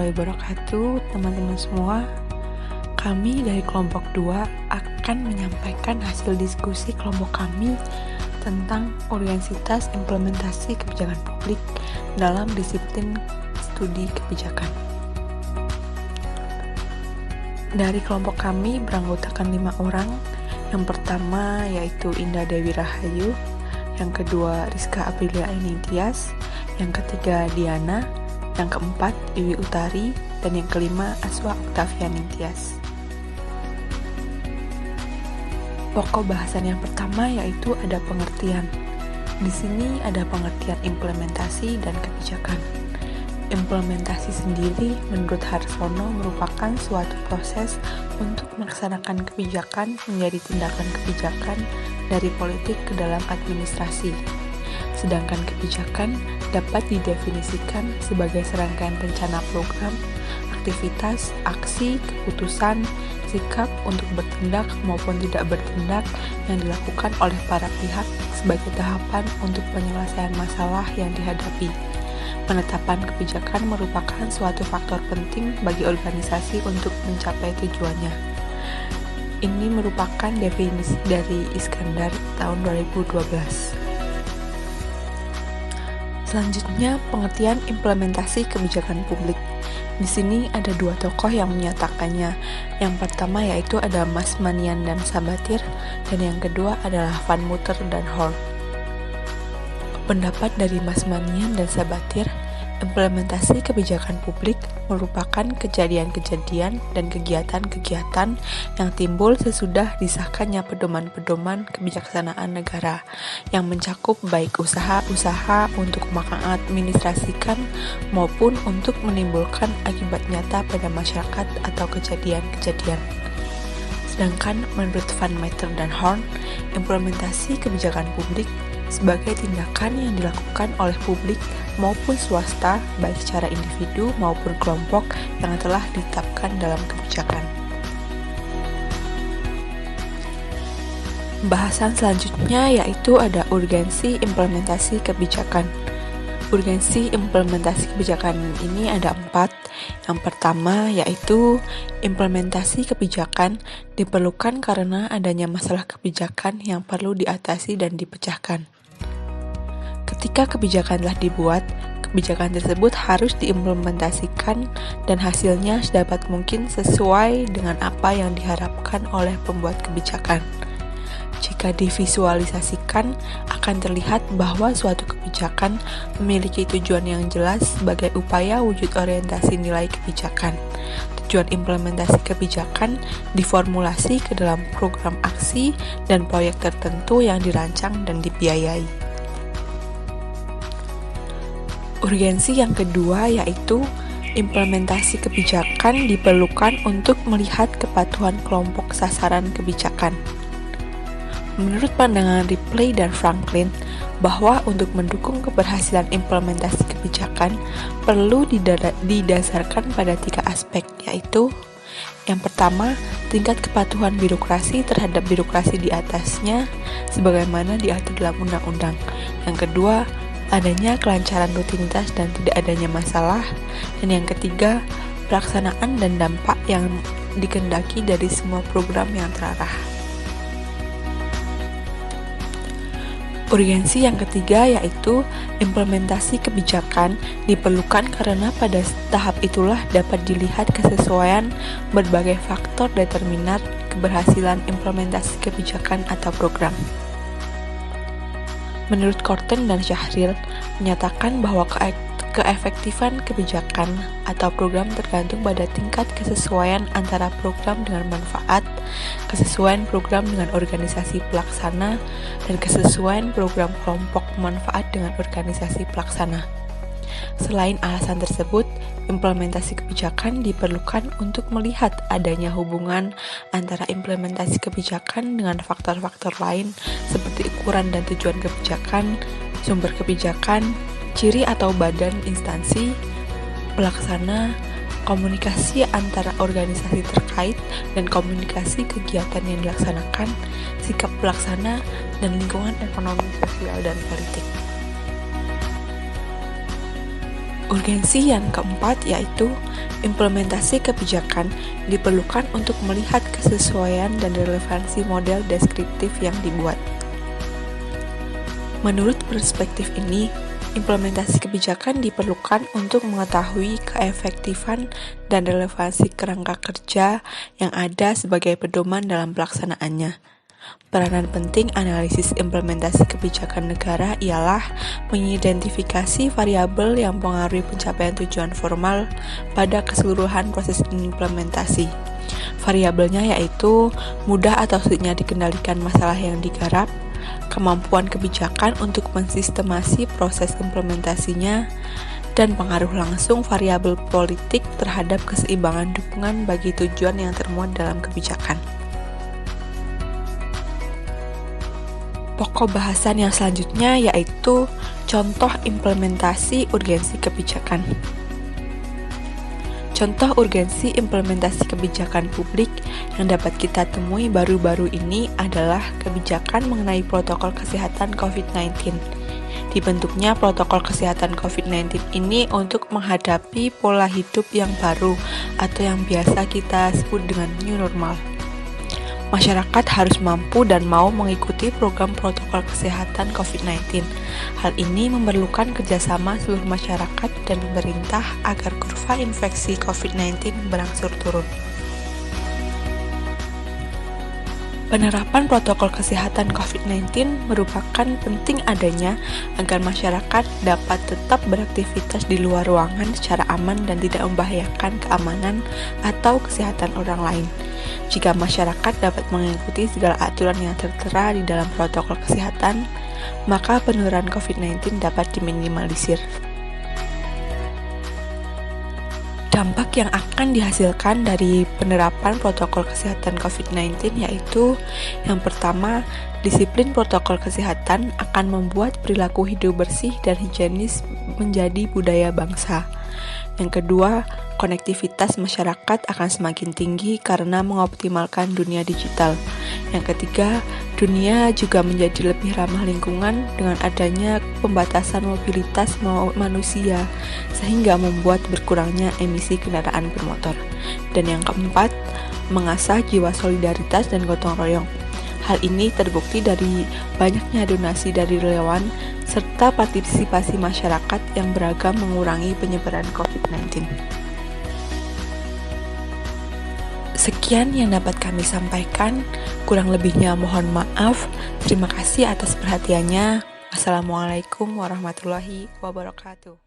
warahmatullahi wabarakatuh, teman-teman semua. Kami dari kelompok 2 akan menyampaikan hasil diskusi kelompok kami tentang urgensitas implementasi kebijakan publik dalam disiplin studi kebijakan. Dari kelompok kami beranggotakan 5 orang. Yang pertama yaitu Indah Dewi Rahayu, yang kedua Rizka Aprilia Ainitias, yang ketiga Diana, yang keempat Iwi Utari, dan yang kelima Aswa Octavian Nintias. Pokok bahasan yang pertama yaitu ada pengertian. Di sini ada pengertian implementasi dan kebijakan. Implementasi sendiri menurut Harsono merupakan suatu proses untuk melaksanakan kebijakan menjadi tindakan kebijakan dari politik ke dalam administrasi. Sedangkan kebijakan dapat didefinisikan sebagai serangkaian rencana program, aktivitas, aksi, keputusan, sikap untuk bertindak maupun tidak bertindak yang dilakukan oleh para pihak sebagai tahapan untuk penyelesaian masalah yang dihadapi. Penetapan kebijakan merupakan suatu faktor penting bagi organisasi untuk mencapai tujuannya. Ini merupakan definisi dari Iskandar tahun 2012. Selanjutnya, pengertian implementasi kebijakan publik. Di sini ada 2 tokoh yang menyatakannya. Yang pertama yaitu ada Mas Manian dan Sabatir, dan yang kedua adalah Van Mutter dan Horn. Pendapat dari Mas Manian dan Sabatir, implementasi kebijakan publik merupakan kejadian-kejadian dan kegiatan-kegiatan yang timbul sesudah disahkannya pedoman-pedoman kebijaksanaan negara yang mencakup baik usaha-usaha untuk mengadministrasikan maupun untuk menimbulkan akibat nyata pada masyarakat atau kejadian-kejadian. Sedangkan menurut Van Meter dan Horn, implementasi kebijakan publik sebagai tindakan yang dilakukan oleh publik maupun swasta, baik secara individu maupun kelompok yang telah ditetapkan dalam kebijakan. Bahasan selanjutnya yaitu ada urgensi implementasi kebijakan. Urgensi implementasi kebijakan ini ada 4. Yang pertama yaitu implementasi kebijakan diperlukan karena adanya masalah kebijakan yang perlu diatasi dan dipecahkan. Ketika kebijakan telah dibuat, kebijakan tersebut harus diimplementasikan dan hasilnya sedapat mungkin sesuai dengan apa yang diharapkan oleh pembuat kebijakan. Jika divisualisasikan, akan terlihat bahwa suatu kebijakan memiliki tujuan yang jelas sebagai upaya wujud orientasi nilai kebijakan. Tujuan implementasi kebijakan diformulasi ke dalam program aksi dan proyek tertentu yang dirancang dan dibiayai. Urgensi yang kedua yaitu implementasi kebijakan diperlukan untuk melihat kepatuhan kelompok sasaran kebijakan. Menurut pandangan Ripley dan Franklin, bahwa untuk mendukung keberhasilan implementasi kebijakan perlu didasarkan pada 3 aspek, yaitu yang pertama, tingkat kepatuhan birokrasi terhadap birokrasi di atasnya sebagaimana diatur dalam undang-undang. Yang kedua, adanya kelancaran rutinitas dan tidak adanya masalah. Dan yang ketiga, pelaksanaan dan dampak yang dikehendaki dari semua program yang terarah. Urgensi yang ketiga yaitu implementasi kebijakan diperlukan karena pada tahap itulah dapat dilihat kesesuaian berbagai faktor determinan keberhasilan implementasi kebijakan atau program. Menurut Korten dan Syahril, menyatakan bahwa keefektifan kebijakan atau program tergantung pada tingkat kesesuaian antara program dengan manfaat, kesesuaian program dengan organisasi pelaksana, dan kesesuaian program kelompok manfaat dengan organisasi pelaksana. Selain alasan tersebut, implementasi kebijakan diperlukan untuk melihat adanya hubungan antara implementasi kebijakan dengan faktor-faktor lain seperti ukuran dan tujuan kebijakan, sumber kebijakan, ciri atau badan instansi pelaksana, komunikasi antara organisasi terkait dan komunikasi kegiatan yang dilaksanakan, sikap pelaksana, dan lingkungan ekonomi, sosial, dan politik. Urgensi yang keempat yaitu implementasi kebijakan diperlukan untuk melihat kesesuaian dan relevansi model deskriptif yang dibuat. Menurut perspektif ini, implementasi kebijakan diperlukan untuk mengetahui keefektifan dan relevansi kerangka kerja yang ada sebagai pedoman dalam pelaksanaannya. Peranan penting analisis implementasi kebijakan negara ialah mengidentifikasi variabel yang mempengaruhi pencapaian tujuan formal pada keseluruhan proses implementasi. Variabelnya yaitu mudah atau sulitnya dikendalikan masalah yang digarap, kemampuan kebijakan untuk mensistemasi proses implementasinya, dan pengaruh langsung variabel politik terhadap keseimbangan dukungan bagi tujuan yang termuat dalam kebijakan. Pokok bahasan yang selanjutnya yaitu contoh implementasi urgensi kebijakan. Contoh urgensi implementasi kebijakan publik yang dapat kita temui baru-baru ini adalah kebijakan mengenai protokol kesehatan COVID-19. Dibentuknya protokol kesehatan COVID-19 ini untuk menghadapi pola hidup yang baru atau yang biasa kita sebut dengan new normal. Masyarakat harus mampu dan mau mengikuti program protokol kesehatan COVID-19. Hal ini memerlukan kerjasama seluruh masyarakat dan pemerintah agar kurva infeksi COVID-19 berangsur turun. Penerapan protokol kesehatan COVID-19 merupakan penting adanya agar masyarakat dapat tetap beraktivitas di luar ruangan secara aman dan tidak membahayakan keamanan atau kesehatan orang lain. Jika masyarakat dapat mengikuti segala aturan yang tertera di dalam protokol kesehatan, maka penularan COVID-19 dapat diminimalisir. Dampak yang akan dihasilkan dari penerapan protokol kesehatan COVID-19 yaitu yang pertama, disiplin protokol kesehatan akan membuat perilaku hidup bersih dan higienis menjadi budaya bangsa. Yang kedua, konektivitas masyarakat akan semakin tinggi karena mengoptimalkan dunia digital. Yang ketiga, dunia juga menjadi lebih ramah lingkungan dengan adanya pembatasan mobilitas manusia, sehingga membuat berkurangnya emisi kendaraan bermotor. Dan yang keempat, mengasah jiwa solidaritas dan gotong royong. Hal ini terbukti dari banyaknya donasi dari relawan serta partisipasi masyarakat yang beragam mengurangi penyebaran COVID-19. Sekian yang dapat kami sampaikan, kurang lebihnya mohon maaf. Terima kasih atas perhatiannya. Wassalamualaikum warahmatullahi wabarakatuh.